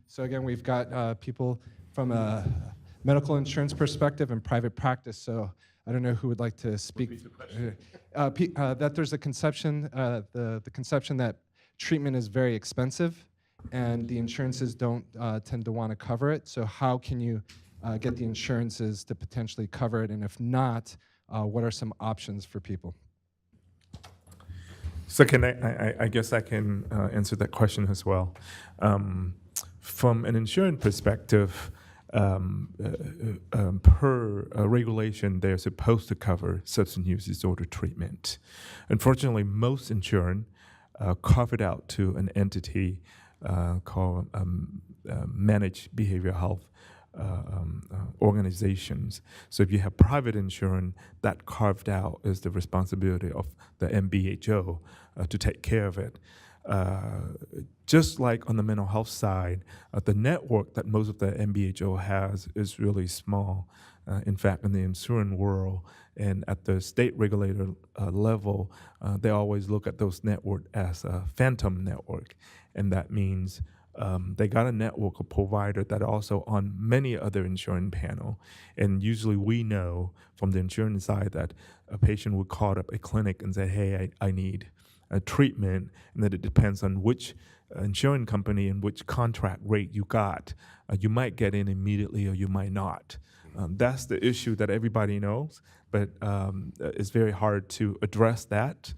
So again, we've got people from a medical insurance perspective and private practice. So I don't know who would like to speak. That there's a conception, the conception that treatment is very expensive, and the insurances don't tend to want to cover it. So how can you get the insurances to potentially cover it? And if not, what are some options for people? So can I guess I can answer that question as well. From an insurance perspective, per regulation, they're supposed to cover substance use disorder treatment. Unfortunately, most insurance carve it out to an entity called managed behavioral health organizations. So if you have private insurance, that carved out is the responsibility of the MBHO to take care of it. Just like on the mental health side, the network that most of the MBHO has is really small. In fact, in the insurance world and at the state regulator level, they always look at those networks as a phantom network. And that means they got a network of provider that also on many other insurance panel. And usually we know from the insurance side that a patient would call up a clinic and say, hey, I need a treatment, and that it depends on which insurance company and which contract rate you got. You might get in immediately or you might not. That's the issue that everybody knows, but it's very hard to address that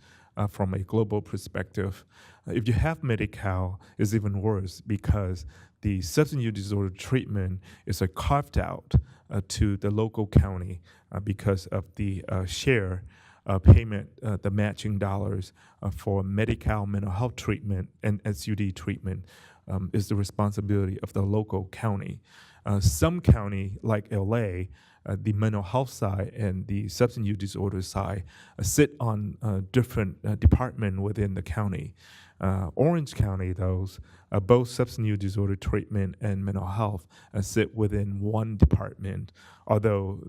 from a global perspective. If you have Medi-Cal, it's even worse because the substance use disorder treatment is carved out to the local county because of the share payment, the matching dollars for Medi-Cal mental health treatment and SUD treatment is the responsibility of the local county. Some county, like LA, the mental health side and the substance use disorder side sit on different department within the county. Orange County, those both substance use disorder treatment and mental health sit within one department, although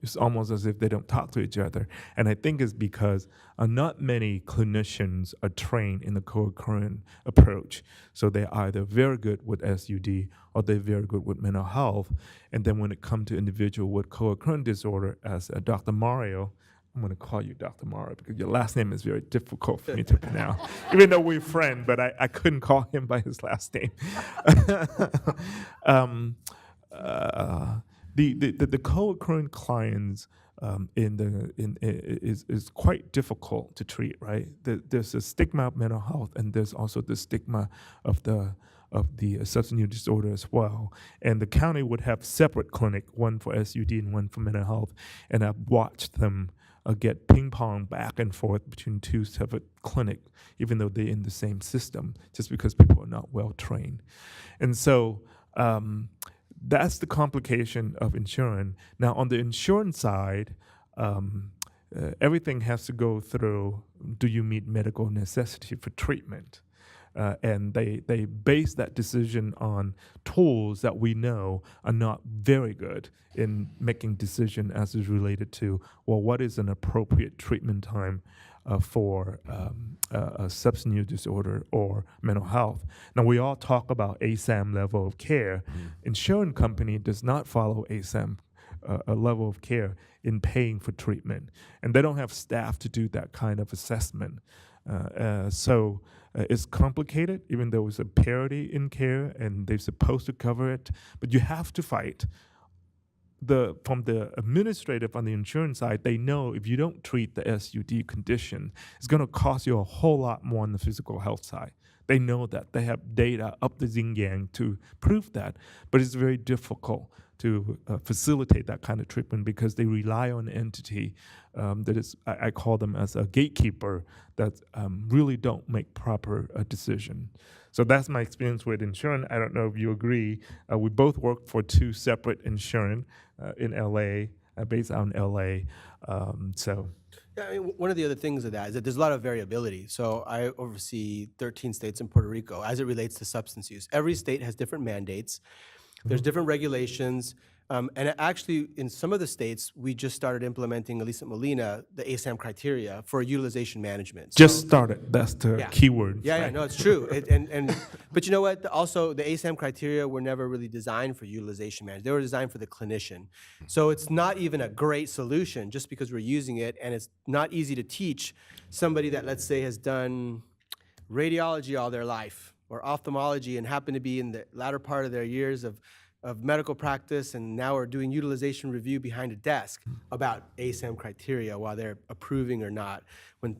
it's almost as if they don't talk to each other. And I think it's because not many clinicians are trained in the co-occurring approach. So they're either very good with SUD or they're very good with mental health. And then when it comes to individual with co-occurring disorder, as Dr. Mario, I'm going to call you Dr. Mario because your last name is very difficult for me to pronounce, even though we're friends, but I couldn't call him by his last name. The co-occurring clients is quite difficult to treat, right? There's a stigma of mental health, and there's also the stigma of the substance use disorder as well. And the county would have separate clinic, one for SUD and one for mental health. And I've watched them get ping pong back and forth between two separate clinics, even though they're in the same system, just because people are not well trained. And so that's the complication of insurance. Now, on the insurance side, everything has to go through, do you meet medical necessity for treatment? And they base that decision on tools that we know are not very good in making decision as is related to, well, what is an appropriate treatment time for a substance use disorder or mental health. Now, we all talk about ASAM level of care. Insurance company does not follow ASAM a level of care in paying for treatment, and they don't have staff to do that kind of assessment. So it's complicated, even though it's a parity in care and they're supposed to cover it, but you have to fight. From the administrative on the insurance side, they know if you don't treat the SUD condition, it's going to cost you a whole lot more on the physical health side. They know that. They have data up the yin yang to prove that, but it's very difficult to facilitate that kind of treatment because they rely on an entity that is, I call them as a gatekeeper, that really don't make proper decision. So that's my experience with insurance. I don't know if you agree. We both work for two separate insurance in LA, based out in LA. Yeah, I mean, one of the other things of that is that there's a lot of variability. So I oversee 13 states in Puerto Rico as it relates to substance use. Every state has different mandates. There's different regulations. And actually, in some of the states, we just started implementing, at least at Molina, the ASAM criteria for utilization management. Just started. That's the Yeah. keyword. Yeah, right? no, it's true. But you know what? Also, the ASAM criteria were never really designed for utilization management. They were designed for the clinician. So it's not even a great solution just because we're using it, and it's not easy to teach somebody that, let's say, has done radiology all their life or ophthalmology and happen to be in the latter part of their years of medical practice, and now are doing utilization review behind a desk about ASAM criteria while they're approving or not when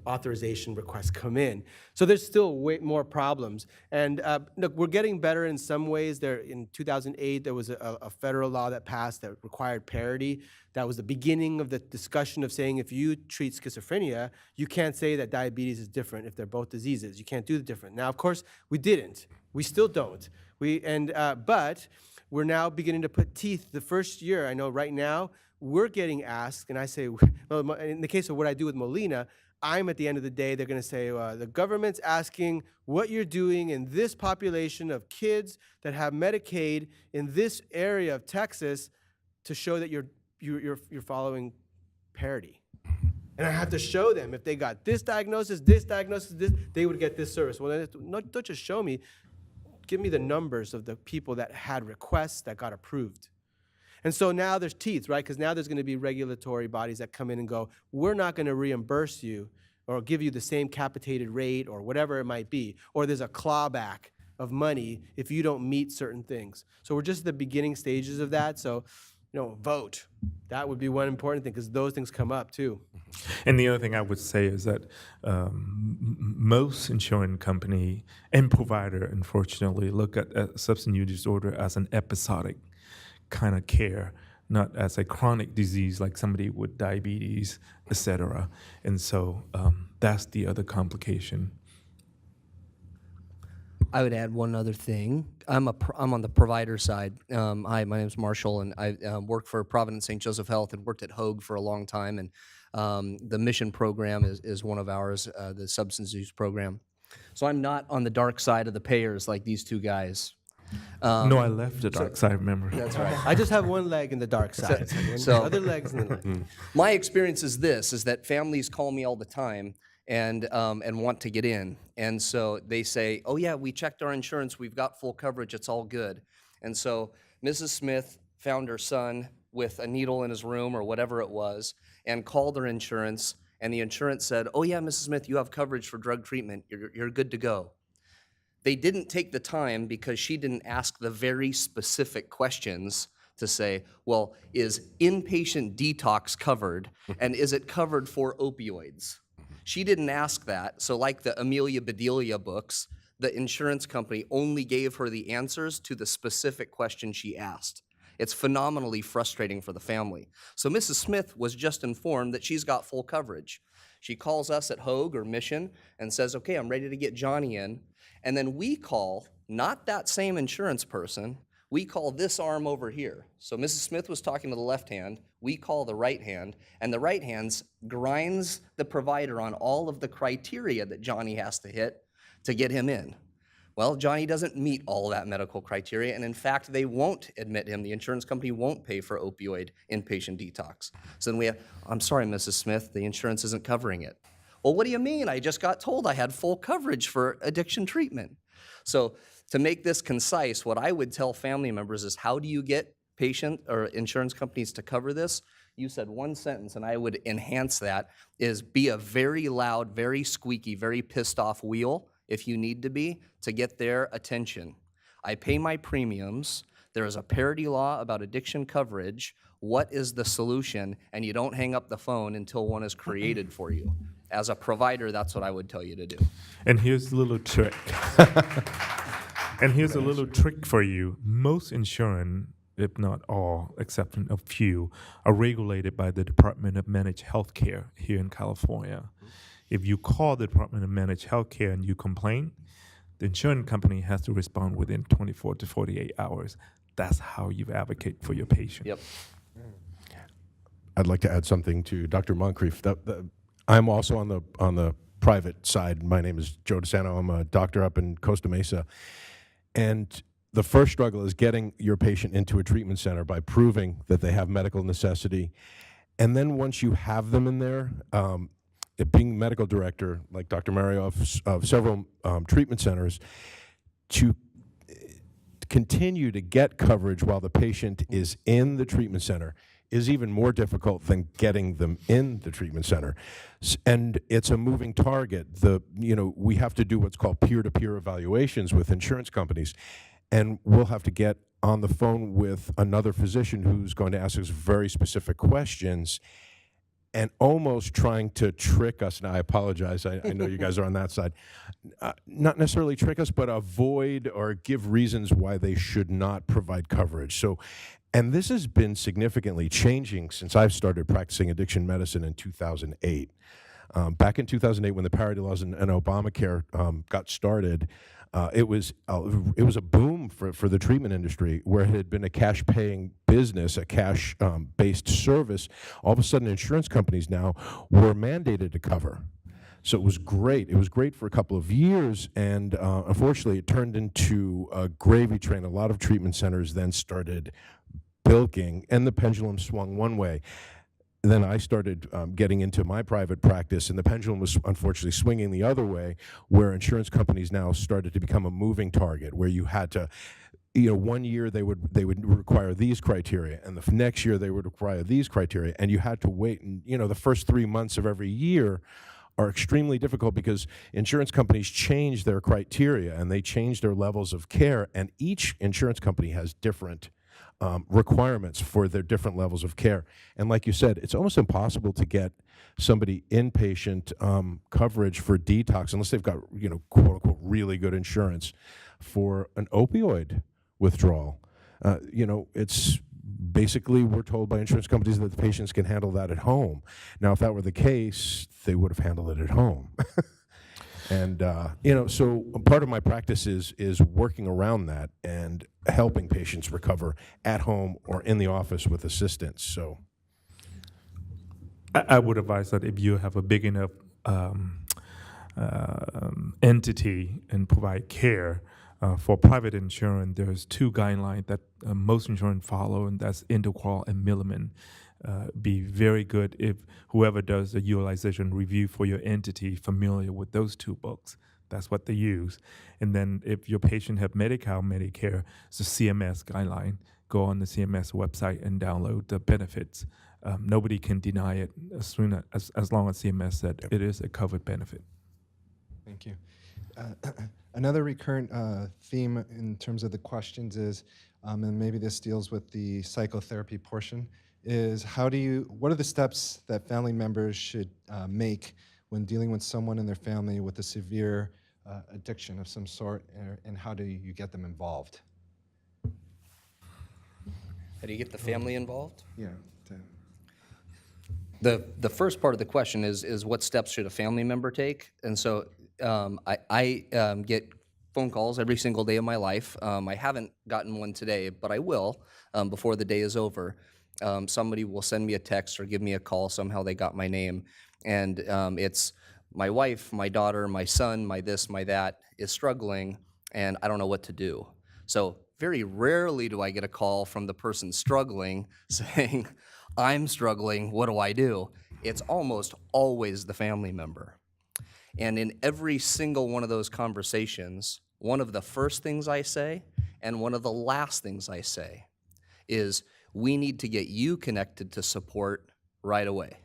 authorization requests come in. So there's still way more problems. And look, we're getting better in some ways. In 2008, there was a federal law that passed that required parity. That was the beginning of the discussion of saying if you treat schizophrenia, you can't say that diabetes is different if they're both diseases. You can't do the different. Now, of course, we didn't. We still don't. But we're now beginning to put teeth. The first year, I know right now, we're getting asked, and I say, well, in the case of what I do with Molina, I'm at the end of the day, they're going to say, the government's asking what you're doing in this population of kids that have Medicaid in this area of Texas to show that you're following parity. And I have to show them if they got this diagnosis, this, they would get this service. Well, don't just show me. Give me the numbers of the people that had requests that got approved. And so now there's teeth, right? Because now there's going to be regulatory bodies that come in and go, we're not going to reimburse you or give you the same capitated rate or whatever it might be. Or there's a clawback of money if you don't meet certain things. So we're just at the beginning stages of that. So, vote. That would be one important thing because those things come up too. And the other thing I would say is that most insurance company and provider, unfortunately, look at substance use disorder as an episodic kind of care, not as a chronic disease like somebody with diabetes, etc. And so that's the other complication. I would add one other thing. I'm on the provider side. Hi, my name is Marshall, and I work for Providence St. Joseph Health and worked at Hoag for a long time. And the Mission program is one of ours, the substance use program. So I'm not on the dark side of the payers like these two guys. No, I left the dark side, remember? That's right. I just have one leg in the dark side. So- other legs in the light. My experience is that families call me all the time and want to get in. And so they say, oh yeah, we checked our insurance, we've got full coverage, it's all good. And so Mrs. Smith found her son with a needle in his room or whatever it was and called her insurance, and the insurance said, oh yeah, Mrs. Smith, you have coverage for drug treatment, you're good to go. They didn't take the time because she didn't ask the very specific questions to say, well, is inpatient detox covered, and is it covered for opioids? She didn't ask that, so like the Amelia Bedelia books, the insurance company only gave her the answers to the specific question she asked. It's phenomenally frustrating for the family. So Mrs. Smith was just informed that she's got full coverage. She calls us at Hoag or Mission and says, okay, I'm ready to get Johnny in. And then we call, not that same insurance person, we call this arm over here. So Mrs. Smith was talking to the left hand, we call the right hand, and the right hand grinds the provider on all of the criteria that Johnny has to hit to get him in. Well, Johnny doesn't meet all that medical criteria, and in fact, they won't admit him. The insurance company won't pay for opioid inpatient detox. So then we have, I'm sorry, Mrs. Smith, the insurance isn't covering it. Well, what do you mean? I just got told I had full coverage for addiction treatment. So to make this concise, what I would tell family members is, how do you get patient or insurance companies to cover this? You said one sentence, and I would enhance that, is be a very loud, very squeaky, very pissed off wheel, if you need to be, to get their attention. I pay my premiums. There is a parity law about addiction coverage. What is the solution? And you don't hang up the phone until one is created for you. As a provider, that's what I would tell you to do. And here's a little trick. And here's a little trick for you. Most insurance, if not all, except a few, are regulated by the Department of Managed Healthcare here in California. If you call the Department of Managed Healthcare and you complain, the insurance company has to respond within 24 to 48 hours. That's how you advocate for your patient. Yep. I'd like to add something to Dr. Moncrief. I'm also on the private side. My name is Joe DeSanto. I'm a doctor up in Costa Mesa. And the first struggle is getting your patient into a treatment center by proving that they have medical necessity. And then once you have them in there, being medical director, like Dr. Mario, of several treatment centers, to continue to get coverage while the patient is in the treatment center is even more difficult than getting them in the treatment center. And it's a moving target. We have to do what's called peer-to-peer evaluations with insurance companies. And we'll have to get on the phone with another physician who's going to ask us very specific questions and almost trying to trick us. And I apologize, I know you guys are on that side. Not necessarily trick us, but avoid or give reasons why they should not provide coverage. So, and this has been significantly changing since I've started practicing addiction medicine in 2008. Back in 2008, when the parity laws and Obamacare got started, it was a boom for the treatment industry, where it had been a cash-paying business, a cash-based service. All of a sudden, insurance companies now were mandated to cover. So it was great. It was great for a couple of years, and unfortunately, it turned into a gravy train. A lot of treatment centers then started bilking, and the pendulum swung one way. Then I started getting into my private practice, and the pendulum was unfortunately swinging the other way, where insurance companies now started to become a moving target, where you had to, 1 year they would require these criteria, and the next year they would require these criteria, and you had to wait. And the first 3 months of every year are extremely difficult because insurance companies change their criteria and they change their levels of care, and each insurance company has different requirements for their different levels of care. And like you said, it's almost impossible to get somebody inpatient coverage for detox unless they've got, quote unquote, really good insurance for an opioid withdrawal. It's basically, we're told by insurance companies that the patients can handle that at home. Now, if that were the case, they would have handled it at home. And, so part of my practice is working around that and helping patients recover at home or in the office with assistance. So I would advise that if you have a big enough entity and provide care, for private insurance, there's 2 guidelines that most insurance follow, and that's Interqual and Milliman. Be very good if whoever does the utilization review for your entity familiar with those 2 books. That's what they use. And then if your patient have Medi-Cal, Medicare, it's a CMS guideline. Go on the CMS website and download the benefits. Nobody can deny it as long as CMS said it is a covered benefit. Thank you. Another recurrent theme in terms of the questions is, and maybe this deals with the psychotherapy portion, is what are the steps that family members should make when dealing with someone in their family with a severe addiction of some sort, and how do you get them involved? How do you get the family involved? Yeah. The first part of the question is what steps should a family member take? And so I get phone calls every single day of my life. I haven't gotten one today, but I will before the day is over. Somebody will send me a text or give me a call. Somehow they got my name. And it's my wife, my daughter, my son, my this, my that is struggling, and I don't know what to do. So very rarely do I get a call from the person struggling saying, I'm struggling, what do I do? It's almost always the family member. And in every single one of those conversations, one of the first things I say and one of the last things I say is, we need to get you connected to support right away.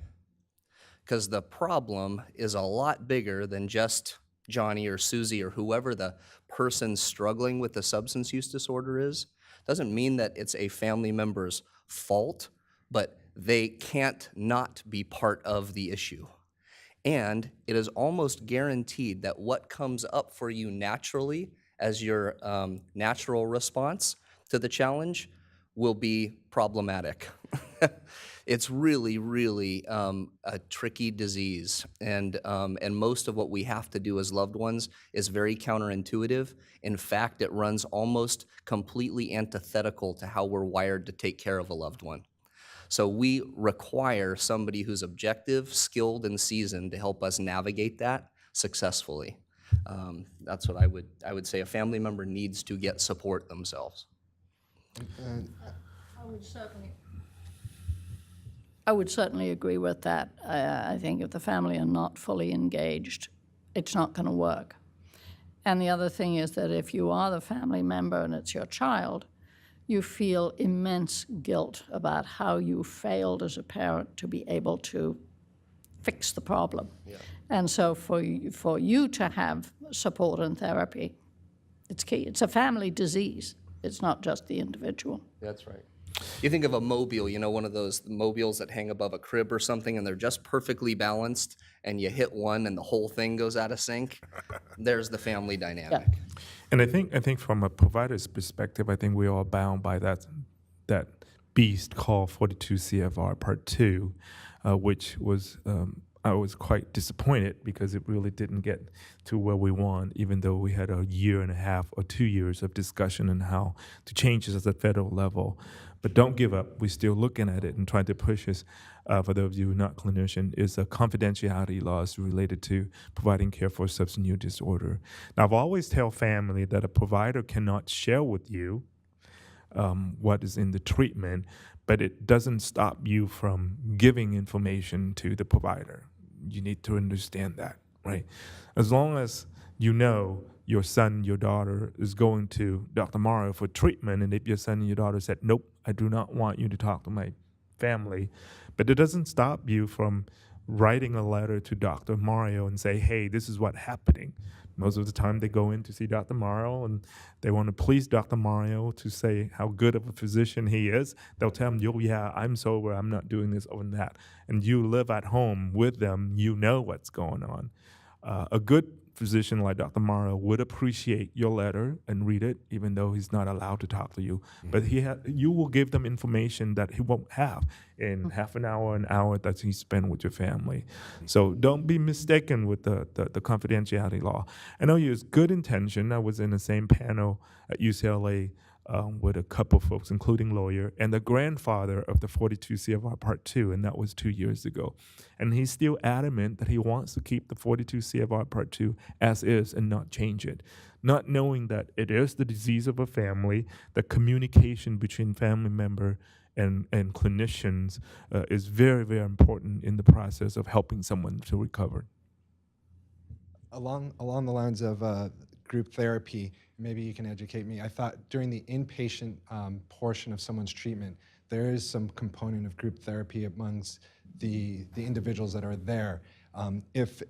Because the problem is a lot bigger than just Johnny or Susie or whoever the person struggling with the substance use disorder is. Doesn't mean that it's a family member's fault, but they can't not be part of the issue. And it is almost guaranteed that what comes up for you naturally as your natural response to the challenge will be problematic. It's really, really a tricky disease, and most of what we have to do as loved ones is very counterintuitive. In fact, it runs almost completely antithetical to how we're wired to take care of a loved one. So we require somebody who's objective, skilled, and seasoned to help us navigate that successfully. That's what I would say. A family member needs to get support themselves. I would certainly agree with that. I think if the family are not fully engaged, it's not going to work. And the other thing is that if you are the family member and it's your child, you feel immense guilt about how you failed as a parent to be able to fix the problem. Yeah. And so for you to have support and therapy, it's key. It's a family disease. It's not just the individual. That's right. You think of a mobile, you know, one of those mobiles that hang above a crib or something, and they're just perfectly balanced, and you hit one and the whole thing goes out of sync. There's the family dynamic. Yeah. And I think from a provider's perspective, I think we're all bound by that beast called 42 CFR Part 2, which was I was quite disappointed because it really didn't get to where we want, even though we had a year and a half or 2 years of discussion on how to change this at the federal level. But don't give up. We're still looking at it and trying to push this. For those of you who are not clinician, is a confidentiality laws related to providing care for substance use disorder. Now, I've always tell family that a provider cannot share with you what is in the treatment, but it doesn't stop you from giving information to the provider. You need to understand that, right? As long as you know your son, your daughter is going to Dr. Mario for treatment, and if your son and your daughter said, nope, I do not want you to talk to my family, but it doesn't stop you from writing a letter to Dr. Mario and say, hey, this is what's happening. Most of the time they go in to see Dr. Mario and they want to please Dr. Mario to say how good of a physician he is. They'll tell him, oh yeah, I'm sober, I'm not doing this or that. And you live at home with them, you know what's going on. A good physician like Dr. Mario would appreciate your letter and read it, even though he's not allowed to talk to you. But you will give them information that he won't have in half an hour that he spent with your family. So don't be mistaken with the confidentiality law. I know you use good intention. I was in the same panel at UCLA with a couple folks, including lawyer, and the grandfather of the 42 CFR Part 2, and that was 2 years ago. And he's still adamant that he wants to keep the 42 CFR Part 2 as is and not change it, not knowing that it is the disease of a family, the communication between family member and clinicians is very, very important in the process of helping someone to recover. Along the lines of group therapy, maybe you can educate me. I thought during the inpatient portion of someone's treatment, there is some component of group therapy amongst the individuals that are there. If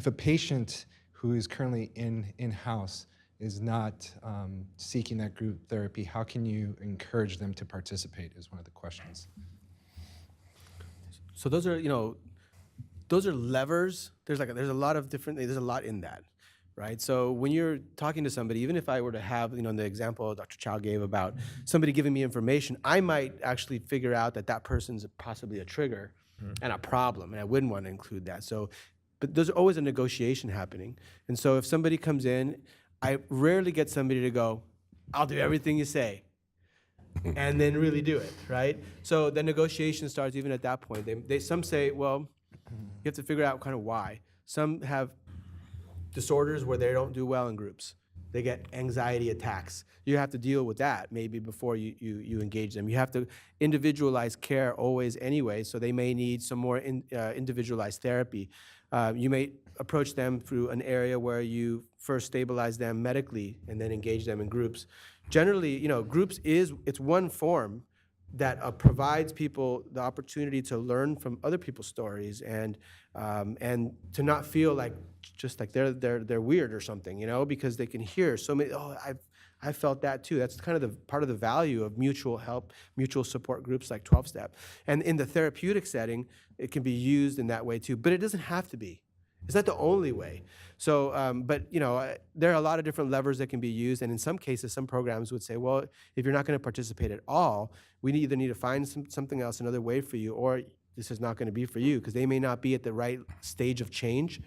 a patient who is currently in-house is not seeking that group therapy, how can you encourage them to participate is one of the questions. So those are, those are levers. There's a lot of different, there's a lot in that, right? So when you're talking to somebody, even if I were to have, in the example Dr. Chow gave about somebody giving me information, I might actually figure out that person's possibly a trigger and a problem, and I wouldn't want to include that. So, but there's always a negotiation happening. And so if somebody comes in, I rarely get somebody to go, I'll do everything you say, and then really do it, right? So the negotiation starts even at that point. Some say, well, you have to figure out kind of why. Some have disorders where they don't do well in groups. They get anxiety attacks. You have to deal with that maybe before you engage them. You have to individualize care always anyway, so they may need some more individualized therapy. You may approach them through an area where you first stabilize them medically and then engage them in groups. Generally, groups it's one form that provides people the opportunity to learn from other people's stories and to not feel like just like they're weird or something, because they can hear so many. Oh, I felt that too. That's kind of part of the value of mutual help, mutual support groups like 12-Step. And in the therapeutic setting, it can be used in that way too. But it doesn't have to be. It's not the only way. So, but there are a lot of different levers that can be used, and in some cases, some programs would say, well, if you're not going to participate at all, we either need to find something else, another way for you, or this is not going to be for you, because they may not be at the right stage of change.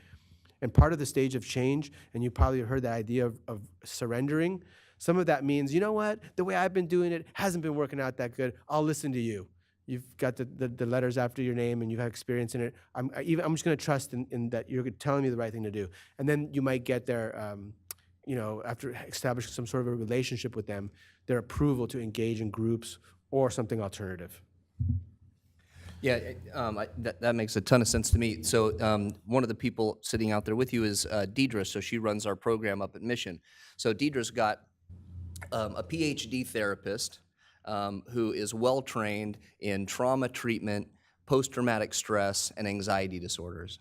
And part of the stage of change, and you probably heard the idea of surrendering, some of that means, you know what, the way I've been doing it hasn't been working out that good, I'll listen to you. you've got the letters after your name and you've had experience in it. I'm just going to trust in that you're telling me the right thing to do. And then you might get their, after establishing some sort of a relationship with them, their approval to engage in groups or something alternative. Yeah, that makes a ton of sense to me. So one of the people sitting out there with you is Deidre, so she runs our program up at Mission. So Deidre's got a PhD therapist who is well-trained in trauma treatment, post-traumatic stress, and anxiety disorders.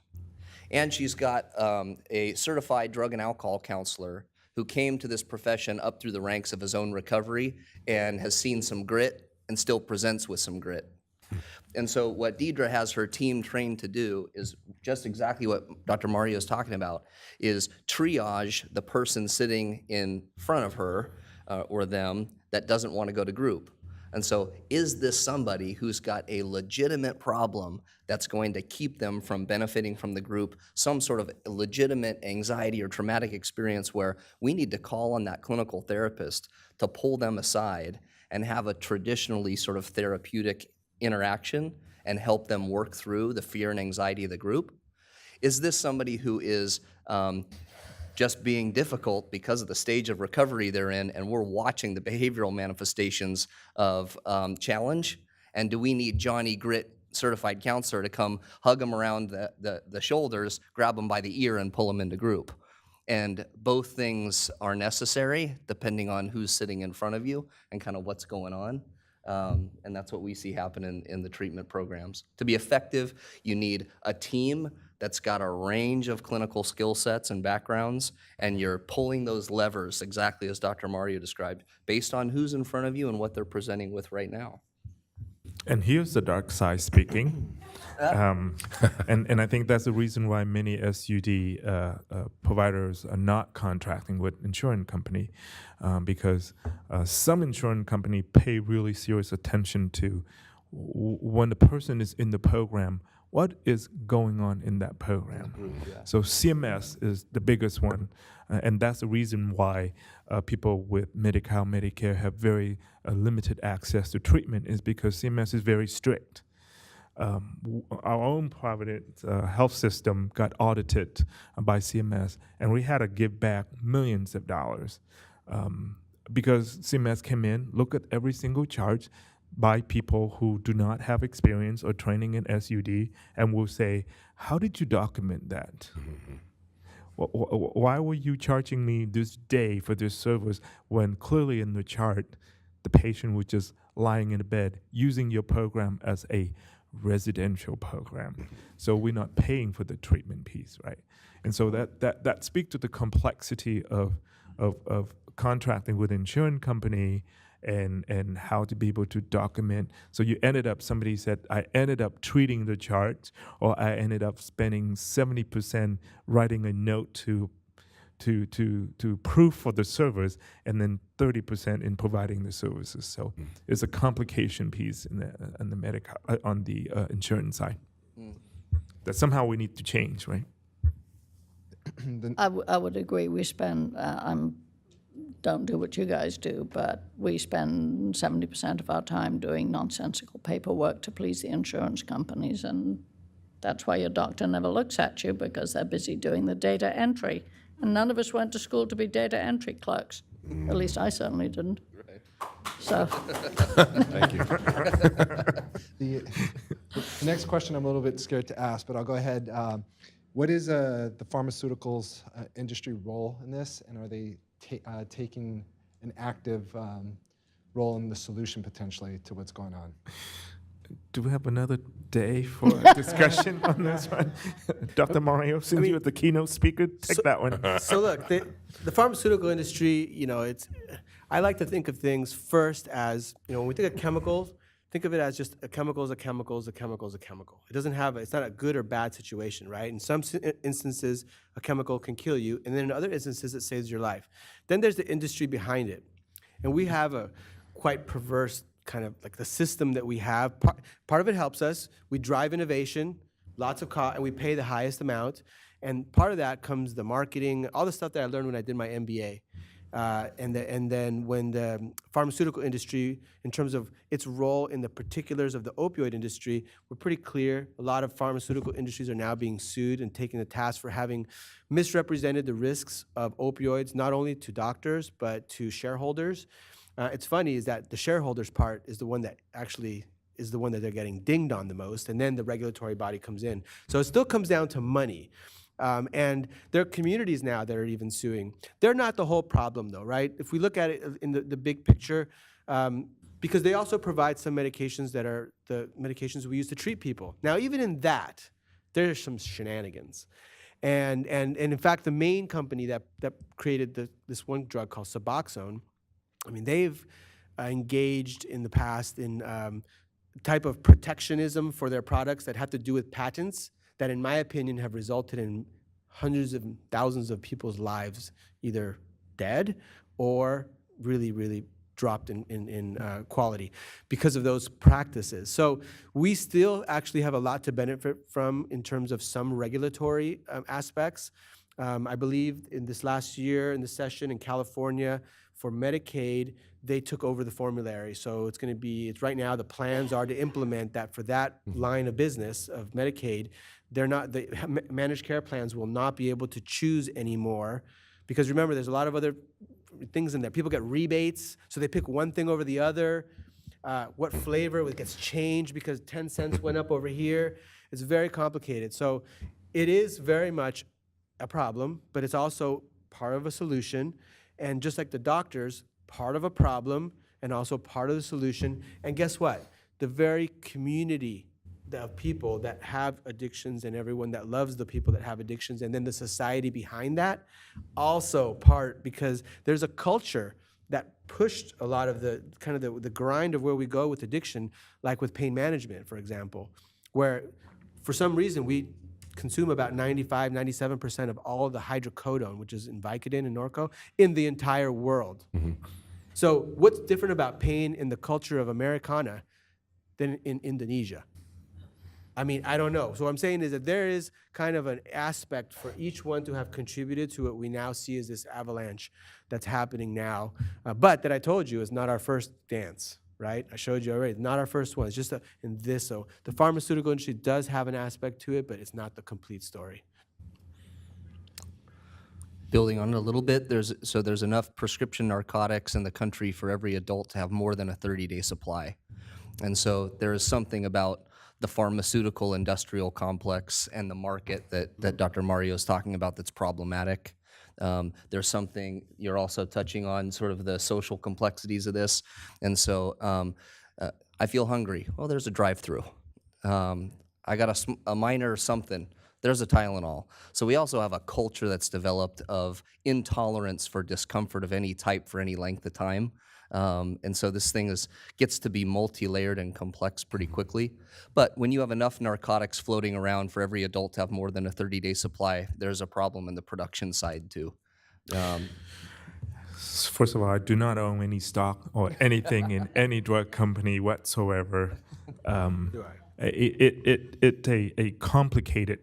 And she's got a certified drug and alcohol counselor who came to this profession up through the ranks of his own recovery and has seen some grit and still presents with some grit. And so what Deidre has her team trained to do is just exactly what Dr. Mario is talking about, is triage the person sitting in front of her or them that doesn't want to go to group. And so is this somebody who's got a legitimate problem that's going to keep them from benefiting from the group, some sort of legitimate anxiety or traumatic experience where we need to call on that clinical therapist to pull them aside and have a traditionally sort of therapeutic interaction and help them work through the fear and anxiety of the group? Is this somebody who is just being difficult because of the stage of recovery they're in, and we're watching the behavioral manifestations of challenge? And do we need Johnny Grit certified counselor to come hug them around the shoulders, grab them by the ear, and pull them into group? And both things are necessary depending on who's sitting in front of you and kind of what's going on. And that's what we see happen in the treatment programs. To be effective, you need a team that's got a range of clinical skill sets and backgrounds, and you're pulling those levers exactly as Dr. Mario described, based on who's in front of you and what they're presenting with right now. And here's the dark side speaking. And I think that's the reason why many SUD providers are not contracting with insurance company, because some insurance company pay really serious attention to when the person is in the program, what is going on in that program. So CMS is the biggest one, and that's the reason why people with Medi-Cal, Medicare have very limited access to treatment, is because CMS is very strict. Our own private health system got audited by CMS, and we had to give back millions of dollars because CMS came in, look at every single charge by people who do not have experience or training in SUD, and will say, how did you document that? Why were you charging me this day for this service when clearly in the chart, the patient was just lying in the bed using your program as a residential program. So we're not paying for the treatment piece, right? And so that speaks to the complexity of contracting with insurance company and how to be able to document. So you ended up, somebody said, I ended up treating the chart, or I ended up spending 70% writing a note to proof for the service, and then 30% in providing the services. So it's a complication piece in the medical on the insurance side that somehow we need to change, right? I would agree. We spend, don't do what you guys do, but we spend 70% of our time doing nonsensical paperwork to please the insurance companies, and that's why your doctor never looks at you, because they're busy doing the data entry. And none of us went to school to be data entry clerks. At least I certainly didn't. Right. So. Thank you. The next question I'm a little bit scared to ask, but I'll go ahead. What is the pharmaceuticals industry role in this, and are they taking an active role in the solution potentially to what's going on? Do we have another day for a discussion on this one? Dr. Mario, since you're the keynote speaker, take that one. So look, the pharmaceutical industry, I like to think of things first as, when we think of chemicals, think of it as just a chemical is a chemical is a chemical is a chemical. It's not a good or bad situation, right? In some instances, a chemical can kill you, and then in other instances, it saves your life. Then there's the industry behind it. And we have a quite perverse kind of like the system that we have. Part of it helps us. We drive innovation, lots of cost, and we pay the highest amount. And part of that comes the marketing, all the stuff that I learned when I did my MBA. And then when the pharmaceutical industry, in terms of its role in the particulars of the opioid industry, we're pretty clear. A lot of pharmaceutical industries are now being sued and taken to task for having misrepresented the risks of opioids, not only to doctors, but to shareholders. It's funny is that the shareholders part is the one that actually is the one that they're getting dinged on the most, and then the regulatory body comes in. So it still comes down to money. And there are communities now that are even suing. They're not the whole problem, though, right? If we look at it in the big picture, because they also provide some medications that are the medications we use to treat people. Now, even in that, there's some shenanigans. And in fact, the main company that created this one drug called Suboxone, I mean, they've engaged in the past in type of protectionism for their products that have to do with patents that, in my opinion, have resulted in hundreds of thousands of people's lives either dead or really, really dropped in quality because of those practices. So we still actually have a lot to benefit from in terms of some regulatory aspects. I believe in this last year in the session in California for Medicaid, they took over the formulary. So it's going to be, it's right now the plans are to implement that for that line of business of Medicaid. They're not, the managed care plans will not be able to choose anymore because remember, there's a lot of other things in there. People get rebates, so they pick one thing over the other. What flavor gets changed because 10 cents went up over here. It's very complicated. So it is very much a problem, but it's also part of a solution. And just like the doctors, part of a problem and also part of the solution. And guess what? The very community of people that have addictions and everyone that loves the people that have addictions and then the society behind that, also part because there's a culture that pushed a lot of the kind of the grind of where we go with addiction, like with pain management, for example, where for some reason we consume about 95, 97% of all of the hydrocodone, which is in Vicodin and Norco, in the entire world. So what's different about pain in the culture of Americana than in Indonesia? I mean, I don't know. So what I'm saying is that there is kind of an aspect for each one to have contributed to what we now see as this avalanche that's happening now. But that I told you is not our first dance, right? I showed you already, not our first one. It's just in this. So the pharmaceutical industry does have an aspect to it, but it's not the complete story. Building on it a little bit, there's enough prescription narcotics in the country for every adult to have more than a 30-day supply. And so there is something about the pharmaceutical industrial complex and the market that Dr. Mario is talking about that's problematic. There's something you're also touching on, sort of the social complexities of this. And so I feel hungry. Well, there's a drive-through. I got a minor something. There's a Tylenol. So we also have a culture that's developed of intolerance for discomfort of any type for any length of time. And so this thing gets to be multi-layered and complex pretty quickly. But when you have enough narcotics floating around for every adult to have more than a 30-day supply, there's a problem in the production side too. First of all, I do not own any stock or anything in any drug company whatsoever. It's a complicated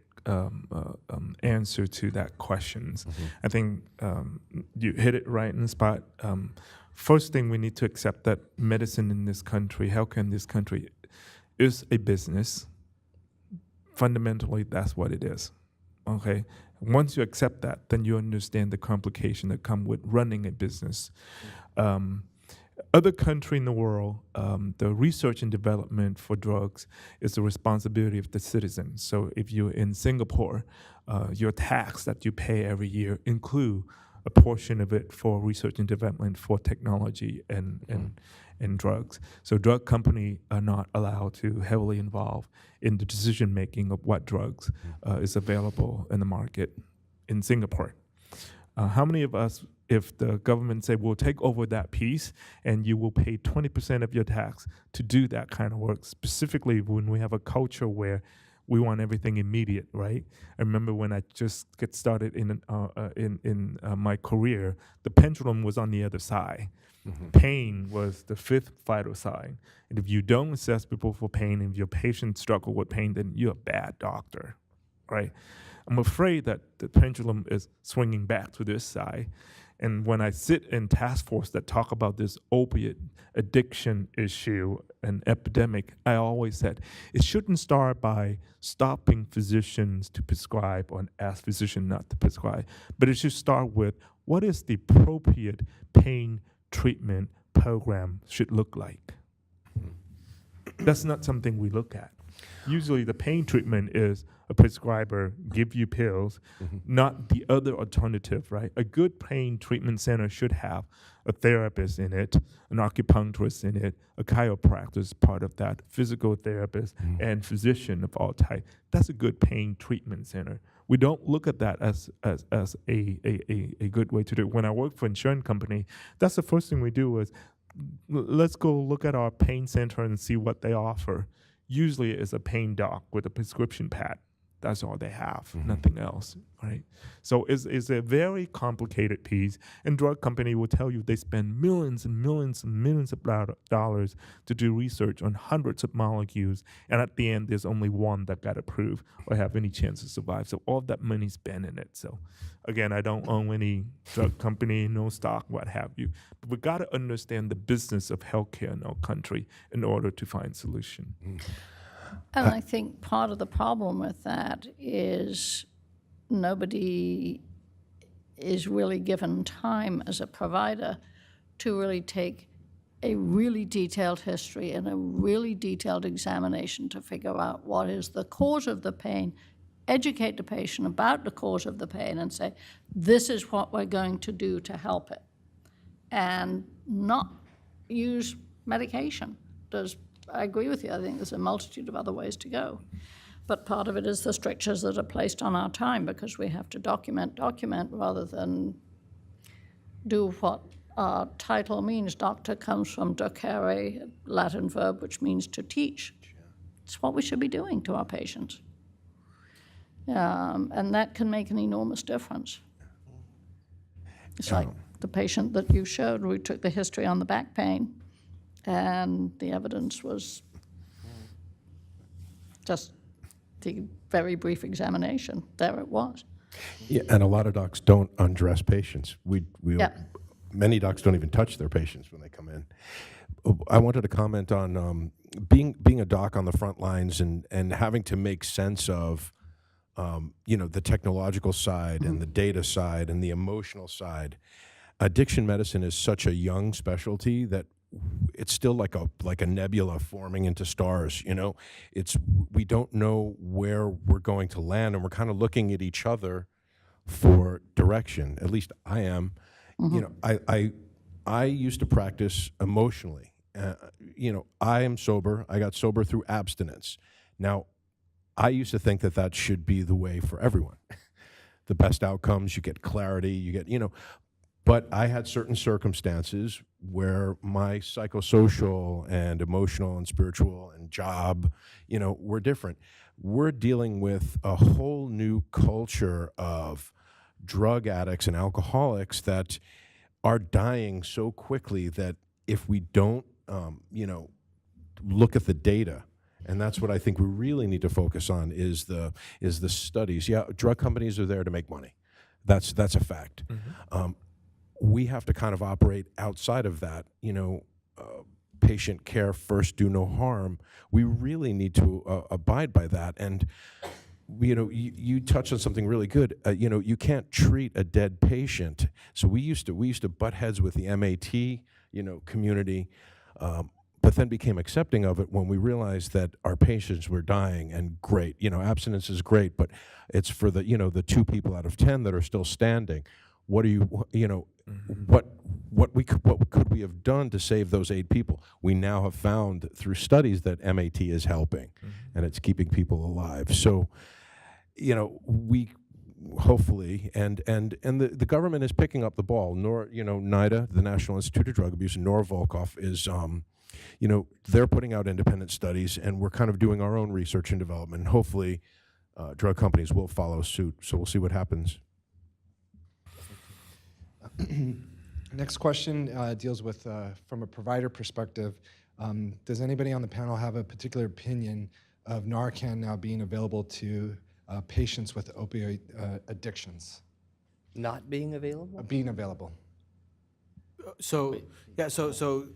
answer to that questions. I think you hit it right in the spot. First thing, we need to accept that medicine in this country, healthcare in this country, is a business. Fundamentally, that's what it is. Okay. Once you accept that, then you understand the complication that come with running a business. Other country in the world, the research and development for drugs is the responsibility of the citizens. So if you're in Singapore, your tax that you pay every year include a portion of it for research and development for technology and drugs. So drug companies are not allowed to heavily involve in the decision making of what drugs is available in the market in Singapore. How many of us, if the government say we'll take over that piece and you will pay 20% of your tax to do that kind of work, specifically when we have a culture where we want everything immediate, right? I remember when I just get started in my career, the pendulum was on the other side. Pain was the fifth vital sign. And if you don't assess people for pain, and if your patients struggle with pain, then you're a bad doctor, right? I'm afraid that the pendulum is swinging back to this side. And when I sit in task force that talk about this opiate addiction issue and epidemic, I always said it shouldn't start by stopping physicians to prescribe or ask physicians not to prescribe, but it should start with what is the appropriate pain treatment program should look like. That's not something we look at. Usually the pain treatment is a prescriber give you pills, not the other alternative, right? A good pain treatment center should have a therapist in it, an acupuncturist in it, a chiropractor part of that, physical therapist, and physician of all type. That's a good pain treatment center. We don't look at that as a good way to do it. When I work for an insurance company, that's the first thing we do is let's go look at our pain center and see what they offer. Usually it's a pain doc with a prescription pad. That's all they have, nothing else, right? So it's a very complicated piece, and drug company will tell you they spend millions and millions and millions of dollars to do research on hundreds of molecules, and at the end, there's only one that got approved or have any chance to survive. So all that money spent in it. So again, I don't own any drug company, no stock, what have you. But we got to understand the business of healthcare in our country in order to find solution. And I think part of the problem with that is nobody is really given time as a provider to really take a really detailed history and a really detailed examination to figure out what is the cause of the pain, educate the patient about the cause of the pain, and say, this is what we're going to do to help it, and not use medication. I agree with you. I think there's a multitude of other ways to go. But part of it is the strictures that are placed on our time, because we have to document rather than do what our title means. Doctor comes from docere, Latin verb, which means to teach. It's what we should be doing to our patients. And that can make an enormous difference. It's like the patient that you showed, we took the history on the back pain, and the evidence was just the very brief examination. There it was. Yeah, and a lot of docs don't undress patients. Many docs don't even touch their patients when they come in. I wanted to comment on being a doc on the front lines and having to make sense of the technological side and the data side and the emotional side. Addiction medicine is such a young specialty that it's still like a nebula forming into stars. We don't know where we're going to land, and we're kind of looking at each other for direction. At least I am. I used to practice emotionally. I am sober. I got sober through abstinence. Now, I used to think that should be the way for everyone. The best outcomes, you get clarity, you get, but I had certain circumstances where my psychosocial and emotional and spiritual and job, were different. We're dealing with a whole new culture of drug addicts and alcoholics that are dying so quickly that if we don't, look at the data, and that's what I think we really need to focus on is the studies. Yeah, drug companies are there to make money. That's a fact. We have to kind of operate outside of that, patient care first, do no harm. We really need to abide by that. And, you touched on something really good. You can't treat a dead patient. So we used to butt heads with the MAT, community, but then became accepting of it when we realized that our patients were dying. And great, abstinence is great, but it's for the 2 people out of 10 that are still standing. What could we have done to save those 8 people? We now have found through studies that MAT is helping, and it's keeping people alive. So, we hopefully, and the government is picking up the ball. NIDA, the National Institute of Drug Abuse, and Nora Volkoff is, they're putting out independent studies, and we're kind of doing our own research and development. And hopefully, drug companies will follow suit. So we'll see what happens. Next question deals with, from a provider perspective, does anybody on the panel have a particular opinion of Narcan now being available to patients with opioid addictions? Not being available? Being available. So so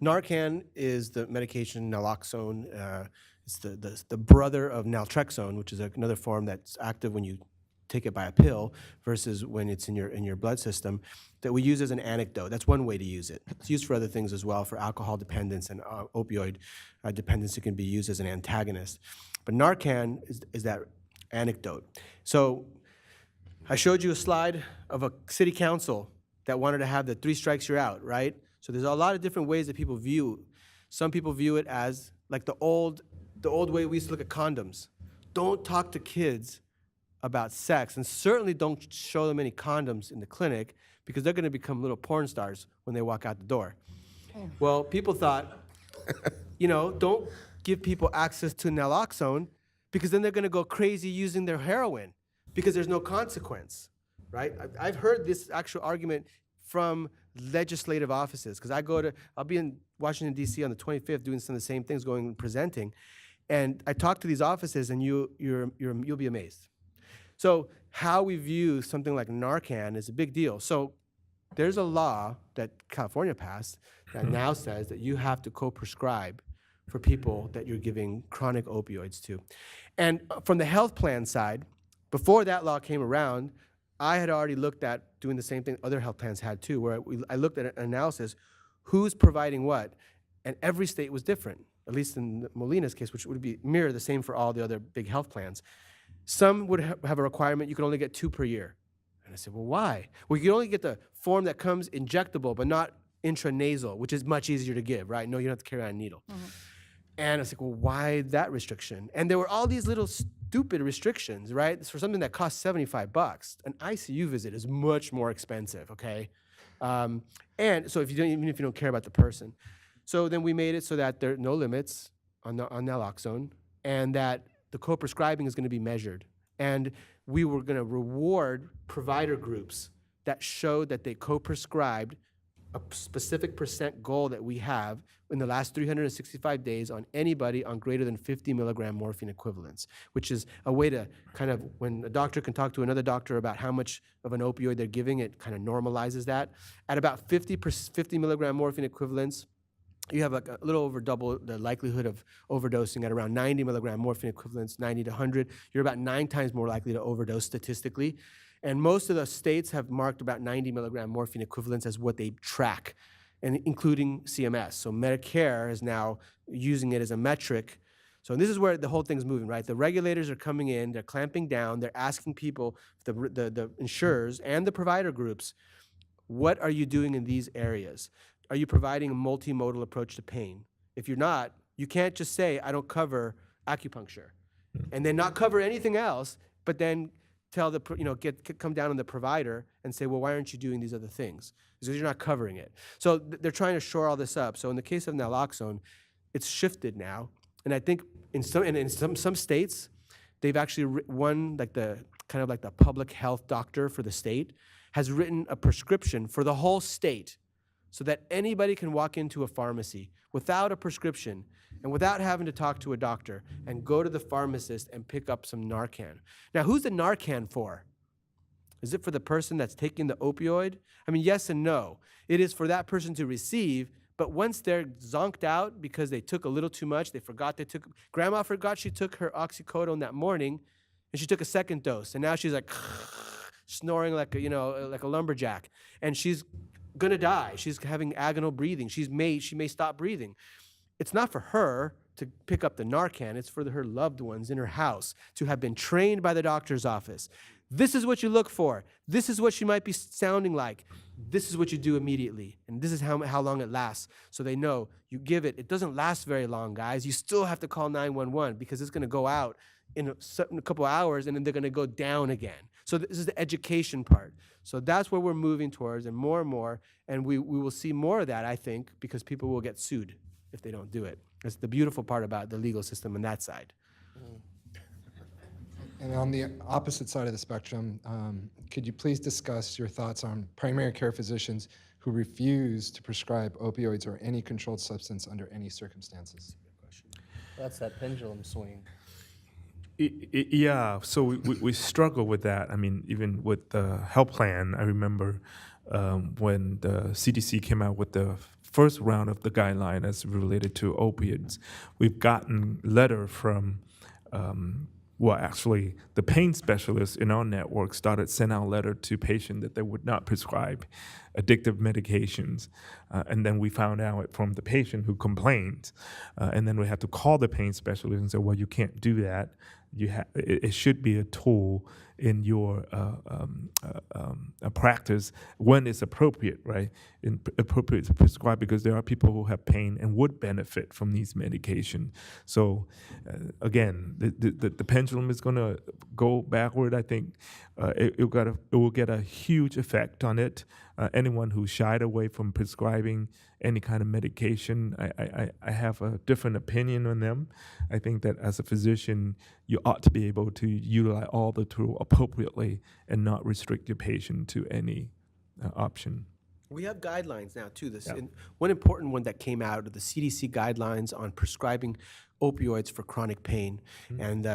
Narcan is the medication naloxone. It's the brother of naltrexone, which is another form that's active when you take it by a pill versus when it's in your blood system, that we use as an antidote. That's one way to use it. It's used for other things as well, for alcohol dependence and opioid dependence. It can be used as an antagonist. But Narcan is that antidote. So I showed you a slide of a city council that wanted to have the 3 strikes you're out, right? So there's a lot of different ways that people view. Some people view it as like the old way we used to look at condoms. Don't talk to kids about sex, and certainly don't show them any condoms in the clinic, because they're going to become little porn stars when they walk out the door. Well, people thought, don't give people access to naloxone, because then they're going to go crazy using their heroin, because there's no consequence, right? I've heard this actual argument from legislative offices, because I'll be in Washington, D.C. on the 25th doing some of the same things, going and presenting, and I talk to these offices, and you'll be amazed. So how we view something like Narcan is a big deal. So there's a law that California passed that now says that you have to co-prescribe for people that you're giving chronic opioids to. And from the health plan side, before that law came around, I had already looked at doing the same thing other health plans had too, where I looked at an analysis, who's providing what, and every state was different, at least in Molina's case, which would be mirror the same for all the other big health plans. Some would have a requirement you can only get 2 per year. And I said, well, why? Well, you can only get the form that comes injectable, but not intranasal, which is much easier to give, right? No, you don't have to carry on a needle. Mm-hmm. And I was like, well, why that restriction? And there were all these little stupid restrictions, right? It's for something that costs $75. An ICU visit is much more expensive, okay? And so even if you don't care about the person. So then we made it so that there are no limits on naloxone, and that the co-prescribing is going to be measured. And we were going to reward provider groups that showed that they co-prescribed a specific percent goal that we have in the last 365 days on anybody on greater than 50 milligram morphine equivalents, which is a way to kind of, when a doctor can talk to another doctor about how much of an opioid they're giving, it kind of normalizes that. At about 50 milligram morphine equivalents, you have like a little over double the likelihood of overdosing. At around 90 milligram morphine equivalents, 90 to 100, you're about 9 times more likely to overdose statistically. And most of the states have marked about 90 milligram morphine equivalents as what they track, and including CMS. So Medicare is now using it as a metric. So this is where the whole thing's moving, right? The regulators are coming in, they're clamping down, they're asking people, the insurers and the provider groups, what are you doing in these areas? Are you providing a multimodal approach to pain? If you're not, you can't just say, I don't cover acupuncture, and then not cover anything else, but then tell come down on the provider and say, well, why aren't you doing these other things? Because you're not covering it. So they're trying to shore all this up. So in the case of naloxone, it's shifted now, and I think in some states, they've actually the public health doctor for the state has written a prescription for the whole state, so that anybody can walk into a pharmacy without a prescription and without having to talk to a doctor and go to the pharmacist and pick up some Narcan. Now, who's the Narcan for? Is it for the person that's taking the opioid? I mean, yes and no. It is for that person to receive, but once they're zonked out because they took a little too much, Grandma forgot she took her oxycodone that morning, and she took a second dose, and now she's like snoring like a lumberjack, and she's gonna die. She's having agonal breathing. She may stop breathing. It's not for her to pick up the Narcan. It's for her loved ones in her house to have been trained by the doctor's office. This is what you look for. This is what she might be sounding like. This is what you do immediately. And this is how long it lasts. So they know you give it. It doesn't last very long, guys. You still have to call 911 because it's going to go out in a couple of hours, and then they're going to go down again. So this is the education part. So that's where we're moving towards, and more, and we will see more of that, I think, because people will get sued if they don't do it. That's the beautiful part about the legal system on that side. And on the opposite side of the spectrum, could you please discuss your thoughts on primary care physicians who refuse to prescribe opioids or any controlled substance under any circumstances? That's that pendulum swing. Yeah, so we struggle with that. I mean, even with the health plan, I remember when the CDC came out with the first round of the guideline as related to opiates. We've gotten letter from well, actually, the pain specialists in our network started sending out letter to patients that they would not prescribe addictive medications. And then we found out from the patient who complained. And then we had to call the pain specialist and say, well, you can't do that. It should be a tool in your practice when it's appropriate, right? Appropriate to prescribe, because there are people who have pain and would benefit from these medications. So again, the pendulum is going to go backward. I think it will get a huge effect on it. Anyone who shied away from prescribing any kind of medication, I have a different opinion on them. I think that as a physician, you ought to be able to utilize all the tools appropriately and not restrict your patient to any option. We have guidelines now too. Yeah. And one important one that came out of the CDC guidelines on prescribing opioids for chronic pain, and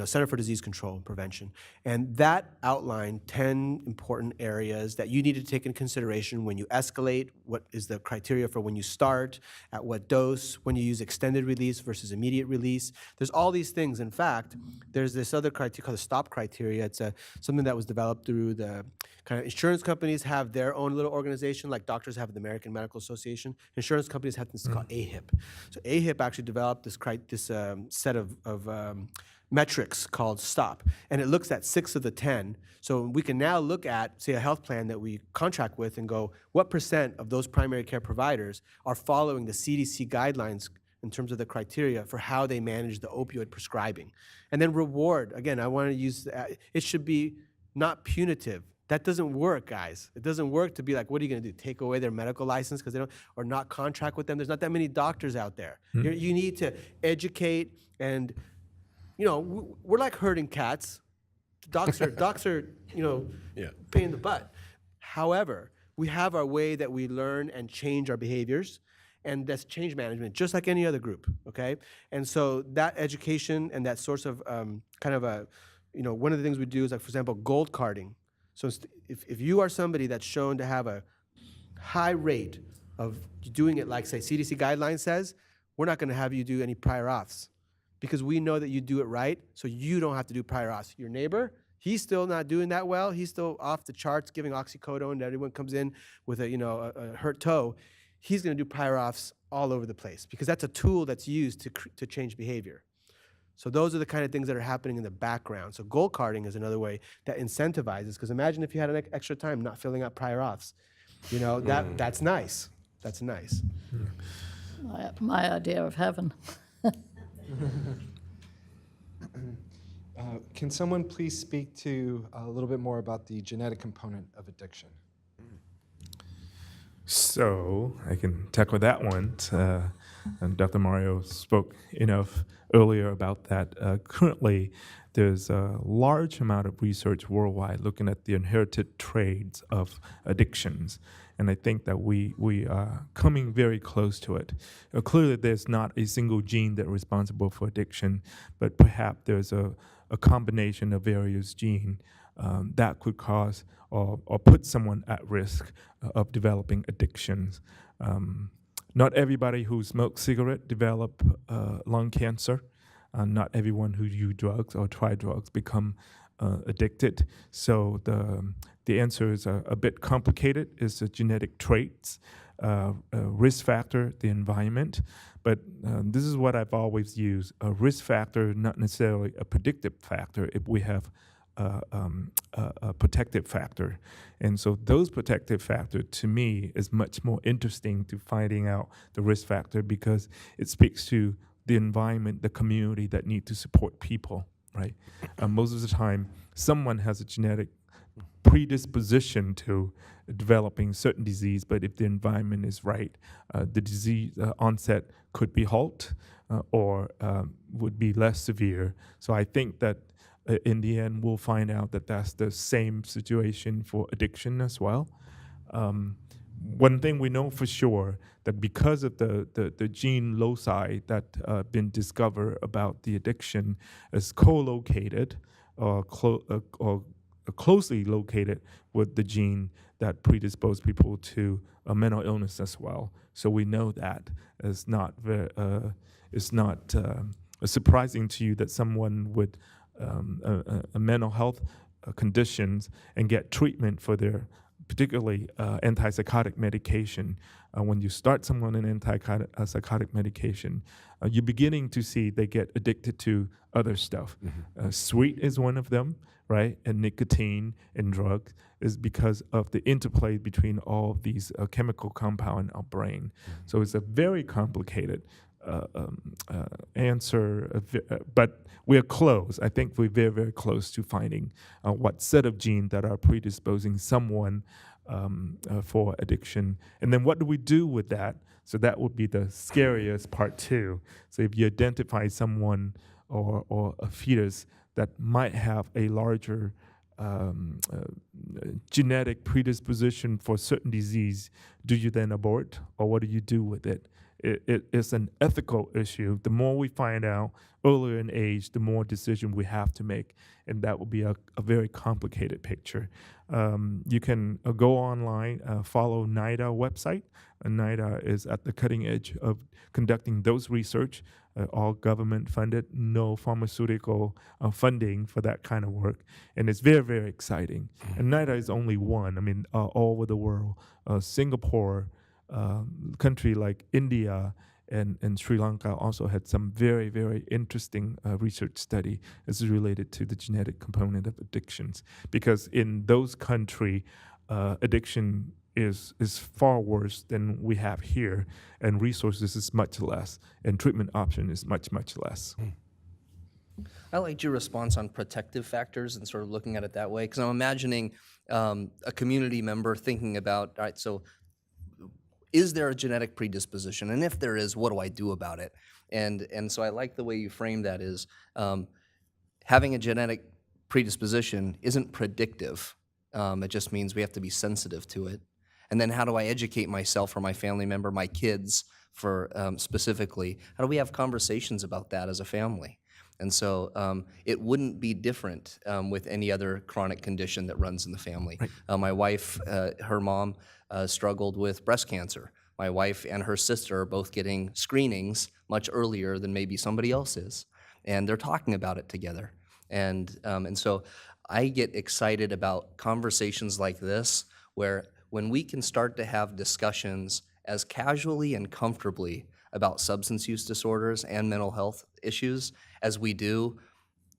Center for Disease Control and Prevention, and that outlined 10 important areas that you need to take into consideration when you escalate. What is the criteria for when you start, at what dose, when you use extended release versus immediate release. There's all these things. In fact, there's this other criteria called the STOP criteria. It's something that was developed through the kind of insurance companies have their own little organization, like doctors have the American Medical Association. Insurance companies have this called AHIP. So AHIP actually developed this set of metrics called STOP, and it looks at 6 of the 10. So we can now look at, say, a health plan that we contract with and go, what % of those primary care providers are following the CDC guidelines in terms of the criteria for how they manage the opioid prescribing? And then reward, again, I want to use, it should be not punitive. That doesn't work, guys. It doesn't work to be like, what are you going to do? Take away their medical license because they don't, or not contract with them? There's not that many doctors out there. You need to educate, and we're like herding cats. Docs are paying the butt. However, we have our way that we learn and change our behaviors, and that's change management, just like any other group. Okay, and so that education and that source of one of the things we do is, like, for example, gold carding. So if you are somebody that's shown to have a high rate of doing it like, say, CDC guidelines says, we're not going to have you do any prior auths, because we know that you do it right, so you don't have to do prior auths. Your neighbor, he's still not doing that well. He's still off the charts giving oxycodone, and everyone comes in with a hurt toe. He's going to do prior auths all over the place, because that's a tool that's used to change behavior. So those are the kind of things that are happening in the background. So gold carding is another way that incentivizes, because imagine if you had an extra time not filling out prior auths. That's nice. That's nice. My idea of heaven. Can someone please speak to a little bit more about the genetic component of addiction? So I can tackle that one. And Dr. Mario spoke enough earlier about that. Currently, there's a large amount of research worldwide looking at the inherited traits of addictions. And I think that we are coming very close to it. Clearly, there's not a single gene that's responsible for addiction, but perhaps there's a combination of various genes that could cause or put someone at risk of developing addictions. Not everybody who smokes cigarette develop lung cancer. Not everyone who use drugs or try drugs become addicted. So the answer is a bit complicated. It's the genetic traits, risk factor, the environment. But this is what I've always used. A risk factor, not necessarily a predictive factor, if we have a protective factor. And so those protective factor, to me, is much more interesting to finding out the risk factor, because it speaks to the environment, the community that need to support people, right? Most of the time, someone has a genetic predisposition to developing certain disease, but if the environment is right, the disease onset could be halt or would be less severe. So I think that in the end, we'll find out that that's the same situation for addiction as well. One thing we know for sure, that because of the gene loci that been discovered about the addiction is co-located or closely located with the gene that predispose people to a mental illness as well. So we know that it's not surprising to you that someone with a mental health conditions and get treatment for their particularly antipsychotic medication. When you start someone on antipsychotic medication, you're beginning to see they get addicted to other stuff. Sweet is one of them, right? And nicotine and drugs is because of the interplay between all of these chemical compounds in our brain. So it's a very complicated answer, but we're close. I think we're very, very close to finding what set of genes that are predisposing someone for addiction. And then what do we do with that? So that would be the scariest part too. So if you identify someone or a fetus that might have a larger genetic predisposition for certain disease, do you then abort, or what do you do with it? It's an ethical issue. The more we find out earlier in age, the more decision we have to make, and that will be a very complicated picture. You can go online, follow NIDA website. NIDA is at the cutting edge of conducting those research, all government funded, no pharmaceutical funding for that kind of work, and it's very, very exciting. And NIDA is only one. I mean, all over the world, Singapore, country like India and Sri Lanka also had some very, very interesting research study as related to the genetic component of addictions. Because in those countries, addiction is far worse than we have here, and resources is much less, and treatment option is much, much less. I liked your response on protective factors and sort of looking at it that way, because I'm imagining a community member thinking about, all right, so is there a genetic predisposition? And if there is, what do I do about it? And so I like the way you frame that is having a genetic predisposition isn't predictive. It just means we have to be sensitive to it. And then how do I educate myself or my family member, my kids for specifically? How do we have conversations about that as a family? And so it wouldn't be different with any other chronic condition that runs in the family. Right. My wife, her mom struggled with breast cancer. My wife and her sister are both getting screenings much earlier than maybe somebody else is. And they're talking about it together. And so I get excited about conversations like this, where when we can start to have discussions as casually and comfortably about substance use disorders and mental health issues as we do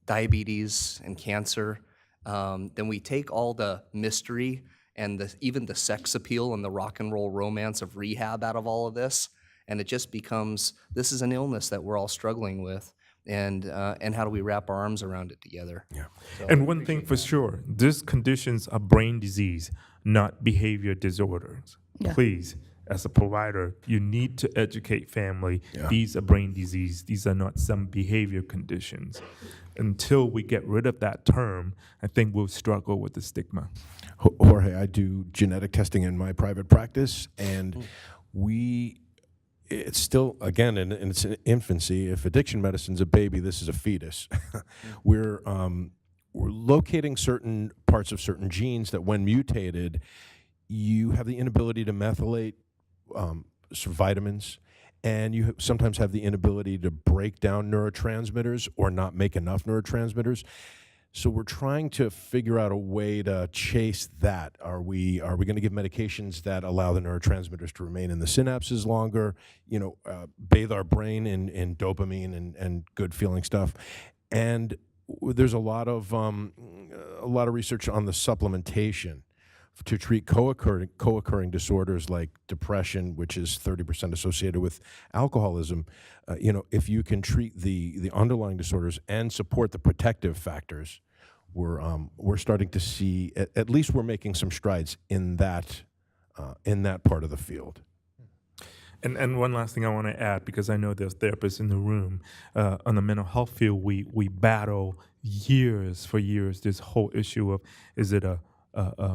diabetes and cancer, then we take all the mystery and even the sex appeal and the rock and roll romance of rehab out of all of this, and it just becomes, this is an illness that we're all struggling with, and how do we wrap our arms around it together? Yeah. So And one thing for sure, these conditions are brain disease, not behavior disorders. Yeah. Please, as a provider, you need to educate family. Yeah. These are brain disease. These are not some behavior conditions. Until we get rid of that term, I think we'll struggle with the stigma. Jorge, I do genetic testing in my private practice, and it's still, again, in its infancy. If addiction medicine's a baby, this is a fetus. We're locating certain parts of certain genes that, when mutated, you have the inability to methylate some vitamins, and you sometimes have the inability to break down neurotransmitters or not make enough neurotransmitters. So we're trying to figure out a way to chase that. Are we going to give medications that allow the neurotransmitters to remain in the synapses longer? Bathe our brain in dopamine and good feeling stuff. And there's a lot of research on the supplementation to treat co-occurring disorders like depression, which is 30% associated with alcoholism. If you can treat the underlying disorders and support the protective factors, we're starting to see, at least we're making some strides in that part of the field. And one last thing I want to add, because I know there's therapists in the room, on the mental health field, we battle for years this whole issue of, is it a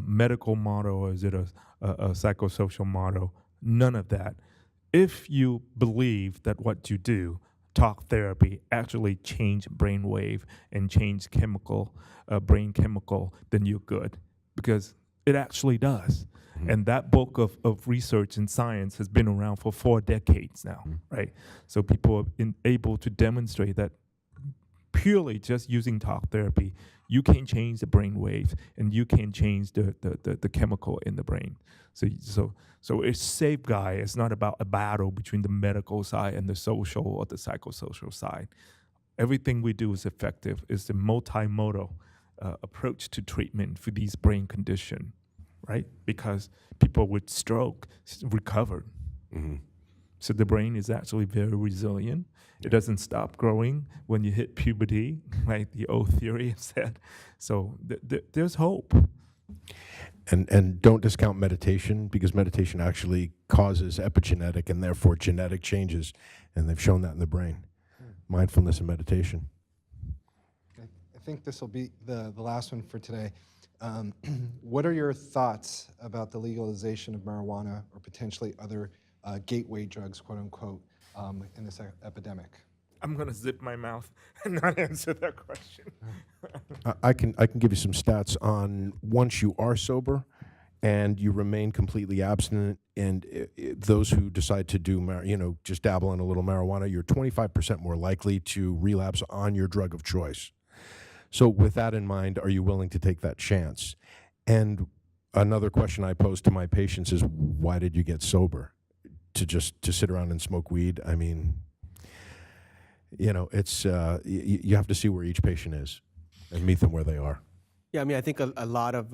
medical model or is it a psychosocial model? None of that. If you believe that what you do talk therapy actually change brainwave and change brain chemical, then you're good, because it actually does. And that bulk of research and science has been around for 4 decades now, right? So people are able to demonstrate that purely just using talk therapy, you can change the brain waves and you can change the chemical in the brain. So it's safe, guy. It's not about a battle between the medical side and the social or the psychosocial side. Everything we do is effective. It's the multimodal approach to treatment for these brain conditions, right? Because people with stroke recovered. So the brain is actually very resilient. It doesn't stop growing when you hit puberty, like the old theory said. So there's hope. And don't discount meditation, because meditation actually causes epigenetic and therefore genetic changes, and they've shown that in the brain. Mindfulness and meditation. I think this will be the last one for today. What are your thoughts about the legalization of marijuana or potentially other gateway drugs, quote unquote, in this epidemic? I'm gonna zip my mouth and not answer that question. I can give you some stats on once you are sober and you remain completely abstinent, and those who decide to do just dabble in a little marijuana, you're 25% more likely to relapse on your drug of choice. So with that in mind, are you willing to take that chance? And another question I pose to my patients is, why did you get sober? To sit around and smoke weed? I mean, it's you have to see where each patient is and meet them where they are. Yeah, I mean, I think a lot of,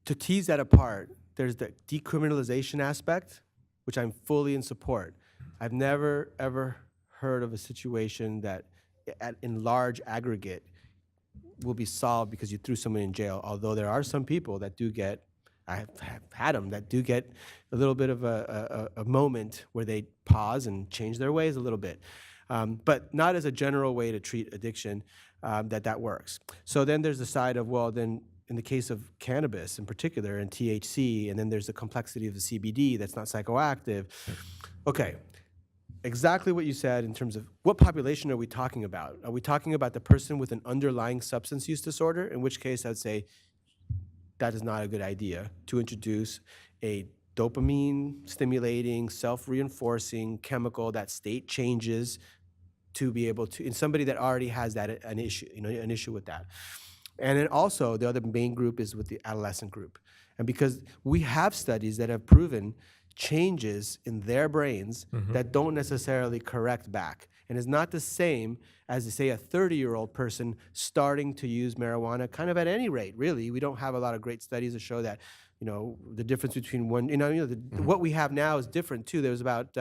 to tease that apart, there's the decriminalization aspect, which I'm fully in support. I've never, ever heard of a situation that in large aggregate will be solved because you threw someone in jail, although there are some people that do get, I have had them that do get a little bit of a moment where they pause and change their ways a little bit, but not as a general way to treat addiction that works. So then there's the side of, well, then in the case of cannabis in particular and THC, and then there's the complexity of the CBD that's not psychoactive. Okay, exactly what you said in terms of what population are we talking about? Are we talking about the person with an underlying substance use disorder, in which case I'd say, that is not a good idea to introduce a dopamine stimulating, self-reinforcing chemical that state changes to be able to, in somebody that already has that an issue with that. And then also the other main group is with the adolescent group. And because we have studies that have proven changes in their brains that don't necessarily correct back. And it's not the same as, say, a 30-year-old person starting to use marijuana kind of at any rate, really. We don't have a lot of great studies that show that, the difference between one, what we have now is different too. There's about,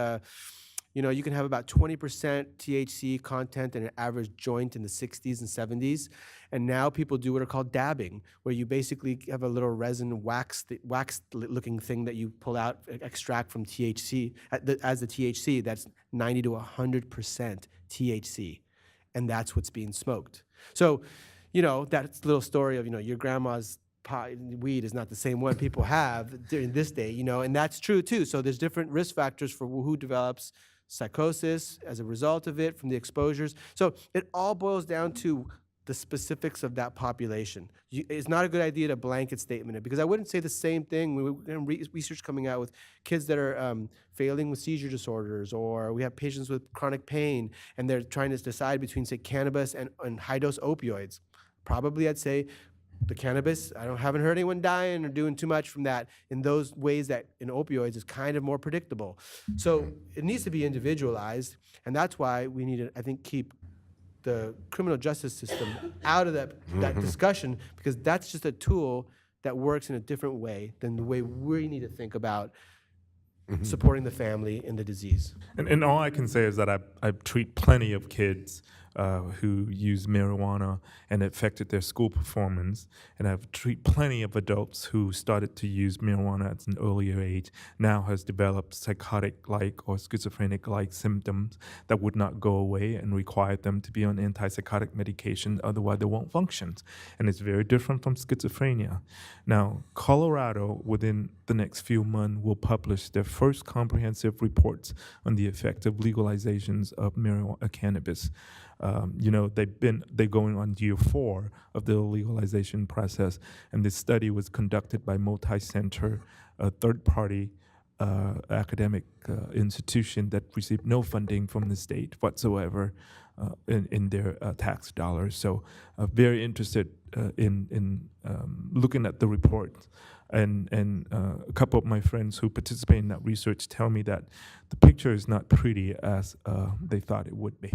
you can have about 20% THC content in an average joint in the 60s and 70s. And now people do what are called dabbing, where you basically have a little resin wax-looking thing that you pull out, extract from THC, as the THC, that's 90 to 100% THC. And that's what's being smoked. So, that little story of, your grandma's weed is not the same one people have during this day, and that's true too. So there's different risk factors for who develops psychosis as a result of it from the exposures. So it all boils down to the specifics of that population. It's not a good idea to blanket statement it, because I wouldn't say the same thing. We have research coming out with kids that are failing with seizure disorders, or we have patients with chronic pain, and they're trying to decide between, say, cannabis and high-dose opioids. Probably I'd say the cannabis, haven't heard anyone dying or doing too much from that in those ways that in opioids is kind of more predictable. So it needs to be individualized, and that's why we need to, I think, keep the criminal justice system out of that discussion, because that's just a tool that works in a different way than the way we need to think about supporting the family in the disease. And all I can say is that I treat plenty of kids who use marijuana and it affected their school performance. And I've treated plenty of adults who started to use marijuana at an earlier age, now has developed psychotic-like or schizophrenic-like symptoms that would not go away and required them to be on antipsychotic medication, otherwise they won't function. And it's very different from schizophrenia. Now, Colorado, within the next few months, will publish their first comprehensive reports on the effect of legalizations of marijuana, cannabis. They're going on year 4 of the legalization process, and this study was conducted by multi-center, third-party academic institution that received no funding from the state whatsoever in their tax dollars. So very interested in looking at the report. And a couple of my friends who participate in that research tell me that the picture is not pretty as they thought it would be.